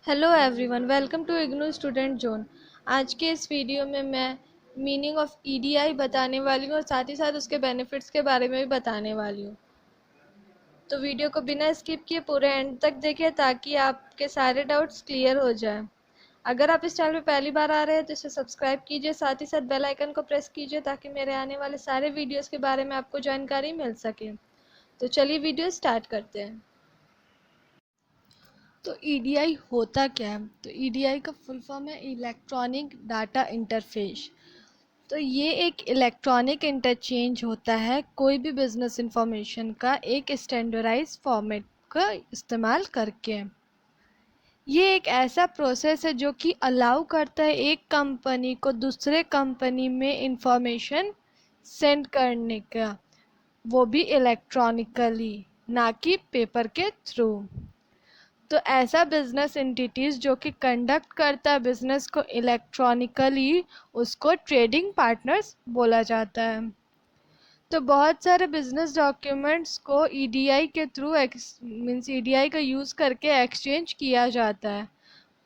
Hello everyone, welcome to IGNOU student zone. आज के इस वीडियो में मैं मीनिंग ऑफ ईडीआई बताने वाली हूँ और साथ ही साथ उसके बेनिफिट्स के बारे में भी बताने वाली हूँ। तो वीडियो को बिना स्किप किए पूरे एंड तक देखें ताकि आपके सारे डाउट्स क्लियर हो जाए। अगर आप इस चैनल पे पहली बार आ रहे हैं तो इसे सब्सक्राइब कीजिए, साथ ही साथ बेल आइकन को प्रेस कीजिए ताकि मेरे आने वाले सारे वीडियोज़ के बारे में आपको जानकारी मिल सके। तो चलिए वीडियो स्टार्ट करते हैं। तो ईडीआई होता क्या है? तो ईडीआई का फुल फॉर्म है इलेक्ट्रॉनिक डाटा इंटरफेस। तो ये एक इलेक्ट्रॉनिक इंटरचेंज होता है कोई भी बिजनेस इंफॉर्मेशन का एक स्टैंडर्डाइज फॉर्मेट का इस्तेमाल करके। ये एक ऐसा प्रोसेस है जो कि अलाउ करता है एक कंपनी को दूसरे कंपनी में इंफॉर्मेशन सेंड करने का, वो भी इलेक्ट्रॉनिकली, ना कि पेपर के थ्रू। तो ऐसा बिजनेस एंटिटीज जो कि कंडक्ट करता है बिजनेस को इलेक्ट्रॉनिकली, उसको ट्रेडिंग पार्टनर्स बोला जाता है। तो बहुत सारे बिजनेस डॉक्यूमेंट्स को ईडीआई के थ्रू मीन्स ईडीआई का यूज़ करके एक्सचेंज किया जाता है,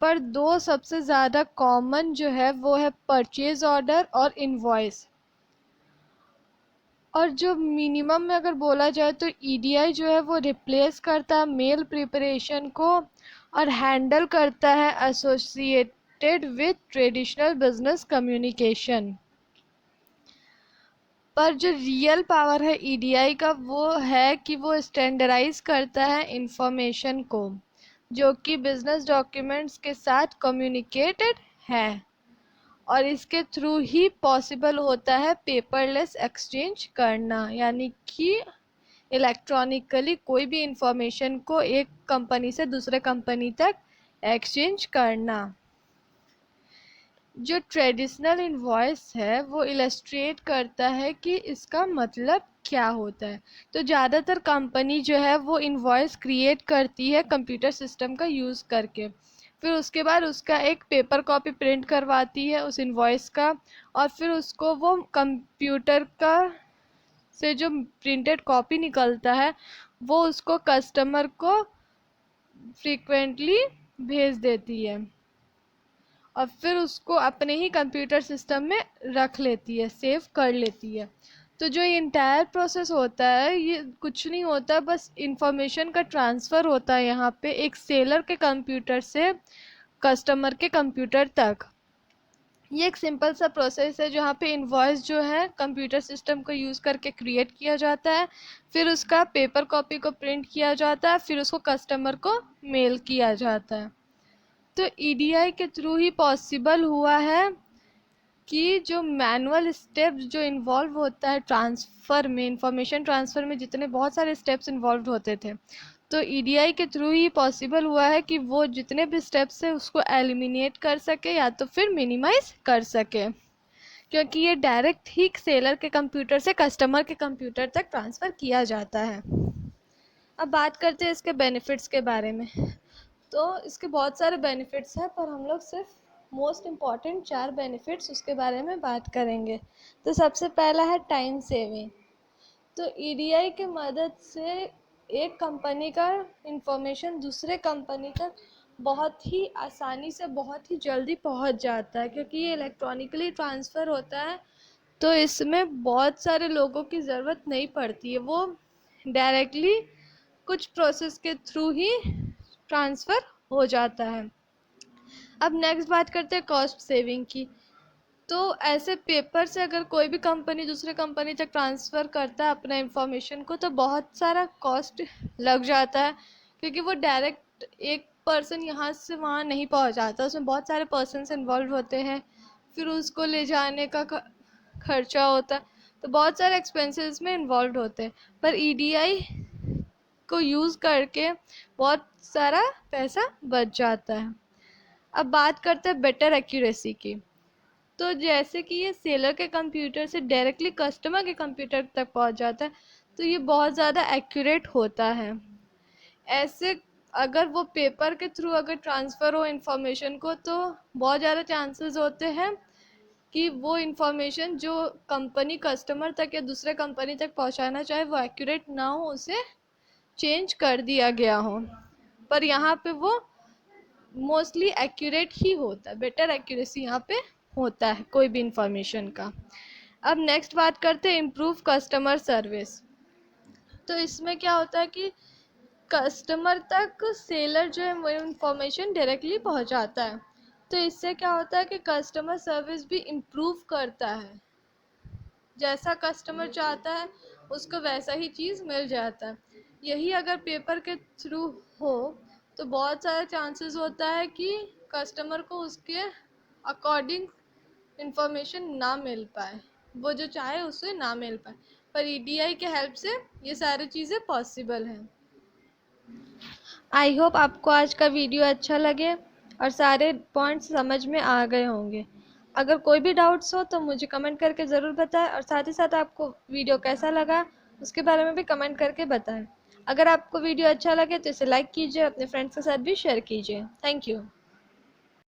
पर दो सबसे ज़्यादा कॉमन जो है वो है परचेज ऑर्डर और इनवॉइस। और जो मिनिमम में अगर बोला जाए तो ईडीआई जो है वो रिप्लेस करता है मेल प्रिपरेशन को और हैंडल करता है associated with traditional business communication. पर जो रियल पावर है ईडीआई का वो है कि वो स्टैंडर्डाइज करता है इंफॉर्मेशन को जो कि बिजनेस डॉक्यूमेंट्स के साथ कम्युनिकेटेड है, और इसके थ्रू ही पॉसिबल होता है पेपरलेस एक्सचेंज करना, यानी कि इलेक्ट्रॉनिकली कोई भी इंफॉर्मेशन को एक कंपनी से दूसरे कंपनी तक एक्सचेंज करना। जो ट्रेडिशनल इनवॉइस है वो इलस्ट्रेट करता है कि इसका मतलब क्या होता है। तो ज़्यादातर कंपनी जो है वो इनवॉइस क्रिएट करती है कंप्यूटर सिस्टम का यूज़ करके, फिर उसके बाद उसका एक पेपर कॉपी प्रिंट करवाती है उस इनवॉइस का, और फिर उसको वो कंप्यूटर का से जो प्रिंटेड कॉपी निकलता है वो उसको कस्टमर को फ्रीक्वेंटली भेज देती है और फिर उसको अपने ही कंप्यूटर सिस्टम में रख लेती है, सेव कर लेती है। तो जो ये इंटायर प्रोसेस होता है ये कुछ नहीं होता, बस इंफॉर्मेशन का ट्रांसफ़र होता है यहाँ पे एक सेलर के कंप्यूटर से कस्टमर के कंप्यूटर तक। ये एक सिंपल सा प्रोसेस है जहाँ पे इनवॉइस जो है कंप्यूटर सिस्टम को यूज़ करके क्रिएट किया जाता है, फिर उसका पेपर कॉपी को प्रिंट किया जाता है, फिर उसको कस्टमर को मेल किया जाता है। तो ईडीआई के थ्रू ही पॉसिबल हुआ है कि जो मैनुअल स्टेप्स जो इन्वॉल्व होता है ट्रांसफ़र में, इंफॉर्मेशन ट्रांसफ़र में जितने बहुत सारे स्टेप्स इन्वॉल्व होते थे, तो ईडीआई के थ्रू ही पॉसिबल हुआ है कि वो जितने भी स्टेप्स है उसको एलिमिनेट कर सके या तो फिर मिनिमाइज कर सके, क्योंकि ये डायरेक्ट ही सेलर के कंप्यूटर से कस्टमर के कंप्यूटर तक ट्रांसफ़र किया जाता है। अब बात करते हैं इसके बेनिफिट्स के बारे में। तो इसके बहुत सारे बेनिफिट्स हैं, पर हम लोग सिर्फ मोस्ट इम्पॉर्टेंट 4 बेनिफिट्स उसके बारे में बात करेंगे। तो सबसे पहला है टाइम सेविंग। तो ईडीआई की मदद से एक कंपनी का इंफॉर्मेशन दूसरे कंपनी तक बहुत ही आसानी से बहुत ही जल्दी पहुंच जाता है, क्योंकि ये इलेक्ट्रॉनिकली ट्रांसफ़र होता है। तो इसमें बहुत सारे लोगों की ज़रूरत नहीं पड़ती है, वो डायरेक्टली कुछ प्रोसेस के थ्रू ही ट्रांसफ़र हो जाता है। अब नेक्स्ट बात करते हैं कॉस्ट सेविंग की। तो ऐसे पेपर से अगर कोई भी कंपनी दूसरे कंपनी तक ट्रांसफ़र करता है अपना इंफॉर्मेशन को, तो बहुत सारा कॉस्ट लग जाता है, क्योंकि वो डायरेक्ट एक पर्सन यहाँ से वहाँ नहीं पहुँचाता, उसमें बहुत सारे पर्सन्स इन्वॉल्व होते हैं, फिर उसको ले जाने का खर्चा होता है, तो बहुत सारे एक्सपेंसेस में इन्वॉल्व होते हैं। पर ईडीआई को यूज़ करके बहुत सारा पैसा बच जाता है। अब बात करते हैं बेटर एक्यूरेसी की। तो जैसे कि ये सेलर के कंप्यूटर से डायरेक्टली कस्टमर के कंप्यूटर तक पहुंच जाता है, तो ये बहुत ज़्यादा एक्यूरेट होता है। ऐसे अगर वो पेपर के थ्रू अगर ट्रांसफ़र हो इंफॉर्मेशन को, तो बहुत ज़्यादा चांसेस होते हैं कि वो इंफॉर्मेशन जो कंपनी कस्टमर तक या दूसरे कंपनी तक पहुंचाना चाहे वो एक्यूरेट ना हो, उसे चेंज कर दिया गया हो। पर यहाँ पे वो मोस्टली एक्यूरेट ही होता है, बेटर एक्यूरेसी यहाँ पे होता है कोई भी इंफॉर्मेशन का। अब नेक्स्ट बात करते हैं इम्प्रूव कस्टमर सर्विस। तो इसमें क्या होता है कि कस्टमर तक सेलर जो है वो इंफॉर्मेशन डायरेक्टली पहुंचाता है, तो इससे क्या होता है कि कस्टमर सर्विस भी इम्प्रूव करता है, जैसा कस्टमर चाहता है उसको वैसा ही चीज़ मिल जाता है। यही अगर पेपर के थ्रू हो तो बहुत सारे चांसेस होता है कि कस्टमर को उसके अकॉर्डिंग इंफॉर्मेशन ना मिल पाए, वो जो चाहे उससे ना मिल पाए, पर ईडीआई के हेल्प से ये सारी चीज़ें पॉसिबल हैं। आई होप आपको आज का वीडियो अच्छा लगे और सारे पॉइंट्स समझ में आ गए होंगे। अगर कोई भी डाउट्स हो तो मुझे कमेंट करके ज़रूर बताएं, और साथ ही साथ आपको वीडियो कैसा लगा उसके बारे में भी कमेंट करके बताएं। अगर आपको वीडियो अच्छा लगे तो इसे लाइक कीजिए, अपने फ्रेंड्स के साथ भी शेयर कीजिए। Thank you.